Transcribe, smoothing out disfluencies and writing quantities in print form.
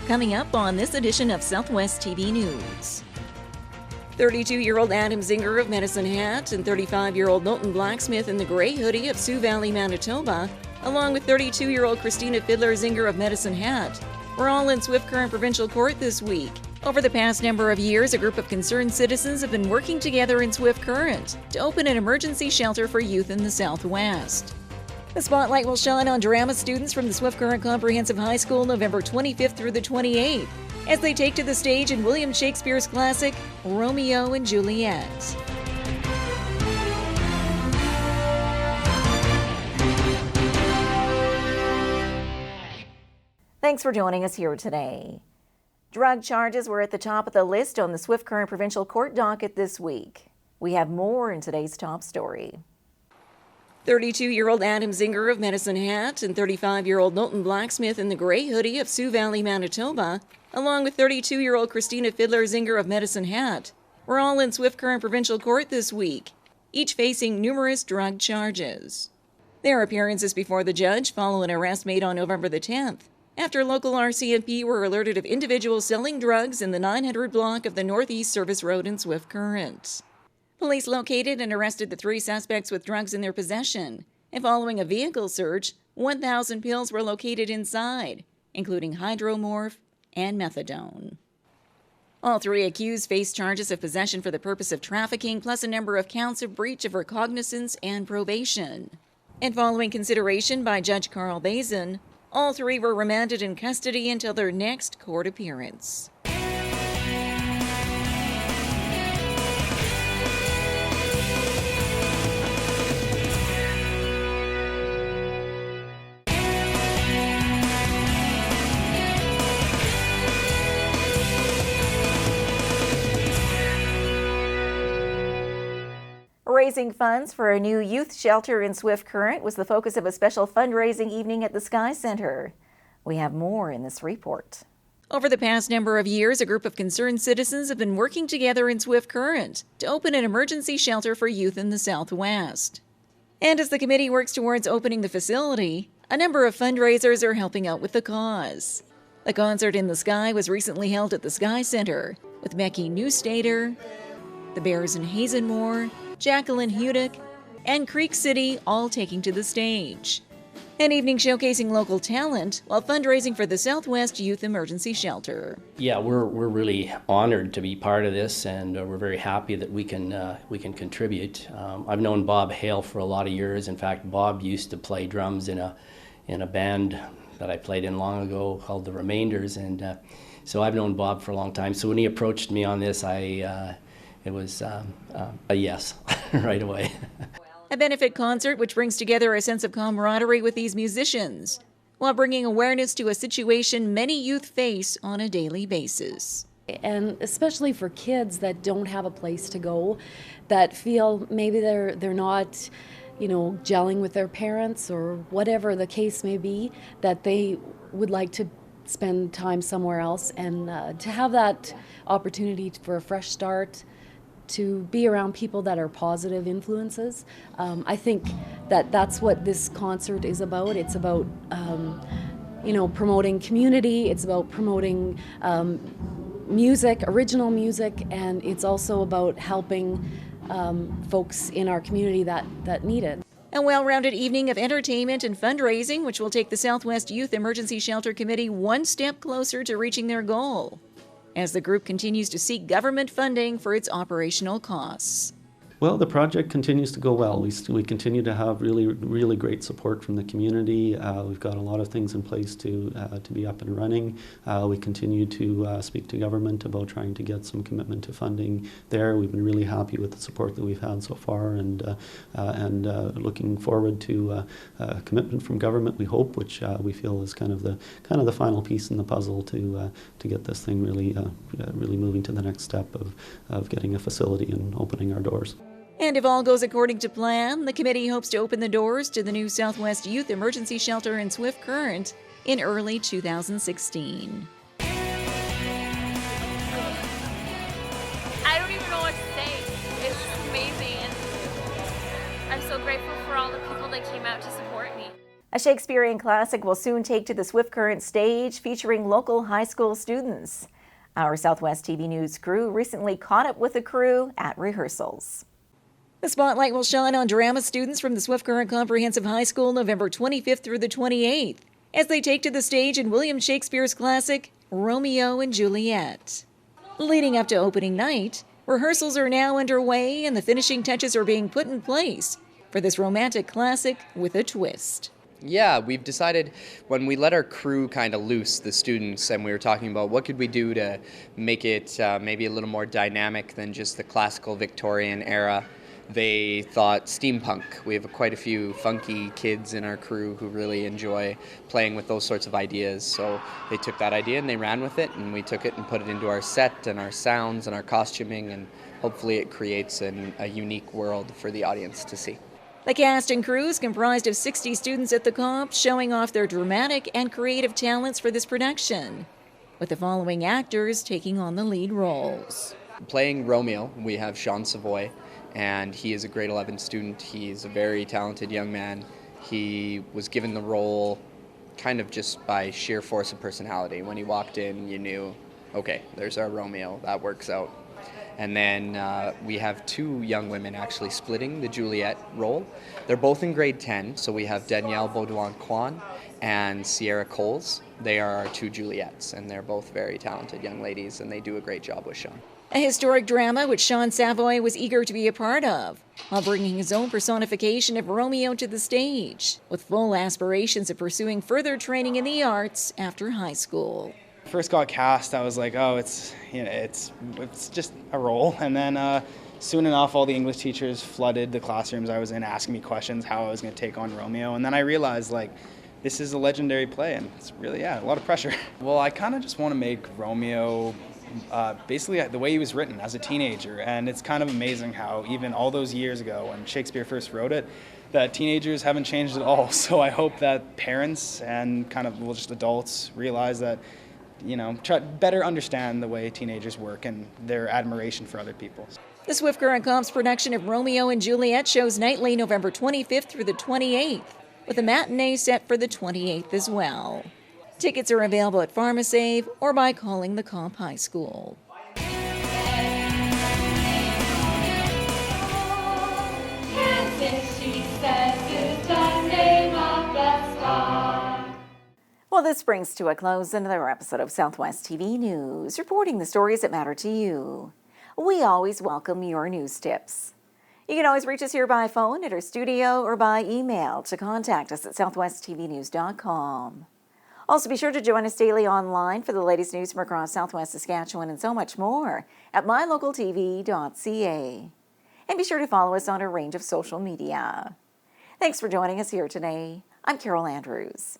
Coming up on this edition of Southwest TV News. 32-year-old Adam Zinger of Medicine Hat and 35-year-old Milton Blacksmith in the Gray Hoodie of Sioux Valley, Manitoba, along with 32-year-old Christina Fiddler Zinger of Medicine Hat, were all in Swift Current Provincial Court this week. Over the past number of years, a group of concerned citizens have been working together in Swift Current to open an emergency shelter for youth in the Southwest. The spotlight will shine on drama students from the Swift Current Comprehensive High School November 25th through the 28th as they take to the stage in William Shakespeare's classic, Romeo and Juliet. Thanks for joining us here today. Drug charges were at the top of the list on the Swift Current Provincial Court docket this week. We have more in today's top story. 32-year-old Adam Zinger of Medicine Hat and 35-year-old Milton Blacksmith in the Gray Hoodie of Sioux Valley, Manitoba, along with 32-year-old Christina Fiddler Zinger of Medicine Hat, were all in Swift Current Provincial Court this week, each facing numerous drug charges. Their appearances before the judge follow an arrest made on November the 10th, after local RCMP were alerted of individuals selling drugs in the 900 block of the Northeast Service Road in Swift Current. Police located and arrested the three suspects with drugs in their possession, and following a vehicle search, 1,000 pills were located inside, including hydromorph and methadone. All three accused face charges of possession for the purpose of trafficking, plus a number of counts of breach of recognizance and probation. And following consideration by Judge Carl Bazin, all three were remanded in custody until their next court appearance. Raising funds for a new youth shelter in Swift Current was the focus of a special fundraising evening at the Sky Center. We have more in this report. Over the past number of years, a group of concerned citizens have been working together in Swift Current to open an emergency shelter for youth in the Southwest. And as the committee works towards opening the facility, a number of fundraisers are helping out with the cause. The concert in the Sky was recently held at the Sky Center with Becky Newstater, the Bears in Hazenmore, Jacqueline Hudick, and Creek City all taking to the stage. An evening showcasing local talent while fundraising for the Southwest Youth Emergency Shelter. Yeah, we're really honored to be part of this, and we're very happy that we can contribute. I've known Bob Hale for a lot of years. In fact, Bob used to play drums in a band that I played in long ago called The Remainders, and so I've known Bob for a long time. So when he approached me on this, it was a yes right away. A benefit concert which brings together a sense of camaraderie with these musicians, while bringing awareness to a situation many youth face on a daily basis. And especially for kids that don't have a place to go, that feel maybe they're not, gelling with their parents or whatever the case may be, that they would like to spend time somewhere else, and to have that opportunity for a fresh start, to be around people that are positive influences. I think that's what this concert is about. It's about, promoting community. It's about promoting music, original music, and it's also about helping folks in our community that need it. A well-rounded evening of entertainment and fundraising, which will take the Southwest Youth Emergency Shelter Committee one step closer to reaching their goal, as the group continues to seek government funding for its operational costs. Well, the project continues to go well. We continue to have really great support from the community. We've got a lot of things in place to be up and running. We continue to speak to government about trying to get some commitment to funding there. We've been really happy with the support that we've had so far, and looking forward to a commitment from government, we hope, which we feel is kind of the final piece in the puzzle to get this thing really moving to the next step of getting a facility and opening our doors. And if all goes according to plan, the committee hopes to open the doors to the new Southwest Youth Emergency Shelter in Swift Current in early 2016. I don't even know what to say. It's amazing. And I'm so grateful for all the people that came out to support me. A Shakespearean classic will soon take to the Swift Current stage, featuring local high school students. Our Southwest TV News crew recently caught up with the crew at rehearsals. The spotlight will shine on drama students from the Swift Current Comprehensive High School November 25th through the 28th as they take to the stage in William Shakespeare's classic, Romeo and Juliet. Leading up to opening night, rehearsals are now underway and the finishing touches are being put in place for this romantic classic with a twist. Yeah, we've decided when we let our crew kind of loose, the students, and we were talking about what could we do to make it maybe a little more dynamic than just the classical Victorian era. They thought steampunk. We have quite a few funky kids in our crew who really enjoy playing with those sorts of ideas. So they took that idea and they ran with it, and we took it and put it into our set and our sounds and our costuming, and hopefully it creates a unique world for the audience to see. The cast and crew is comprised of 60 students at the comp, showing off their dramatic and creative talents for this production, with the following actors taking on the lead roles. Playing Romeo, we have Sean Savoy, and he is a grade 11 student. He's a very talented young man. He was given the role kind of just by sheer force of personality. When he walked in, you knew, okay, there's our Romeo, that works out. And then we have two young women actually splitting the Juliet role. They're both in grade 10, so we have Danielle Baudouin-Kwan and Sierra Coles. They are our two Juliets, and they're both very talented young ladies, and they do a great job with Sean. A historic drama which Sean Savoy was eager to be a part of, while bringing his own personification of Romeo to the stage, with full aspirations of pursuing further training in the arts after high school. First got cast, I was like, oh, it's just a role. And then soon enough, all the English teachers flooded the classrooms I was in, asking me questions how I was going to take on Romeo. And then I realized, like, this is a legendary play, and it's really, a lot of pressure. Well, I kind of just want to make Romeo basically the way he was written as a teenager. And it's kind of amazing how even all those years ago when Shakespeare first wrote it, that teenagers haven't changed at all. So I hope that parents and kind of just adults realize that, try to better understand the way teenagers work and their admiration for other people. The Swift Current Comp's production of Romeo and Juliet shows nightly November 25th through the 28th, with a matinee set for the 28th as well. Tickets are available at PharmaSave or by calling the Comp High School. Well, this brings to a close another episode of Southwest TV News, reporting the stories that matter to you. We always welcome your news tips. You can always reach us here by phone at our studio or by email to contact us at southwesttvnews.com. Also, be sure to join us daily online for the latest news from across Southwest Saskatchewan and so much more at MyLocalTV.ca. And be sure to follow us on a range of social media. Thanks for joining us here today. I'm Carol Andrews.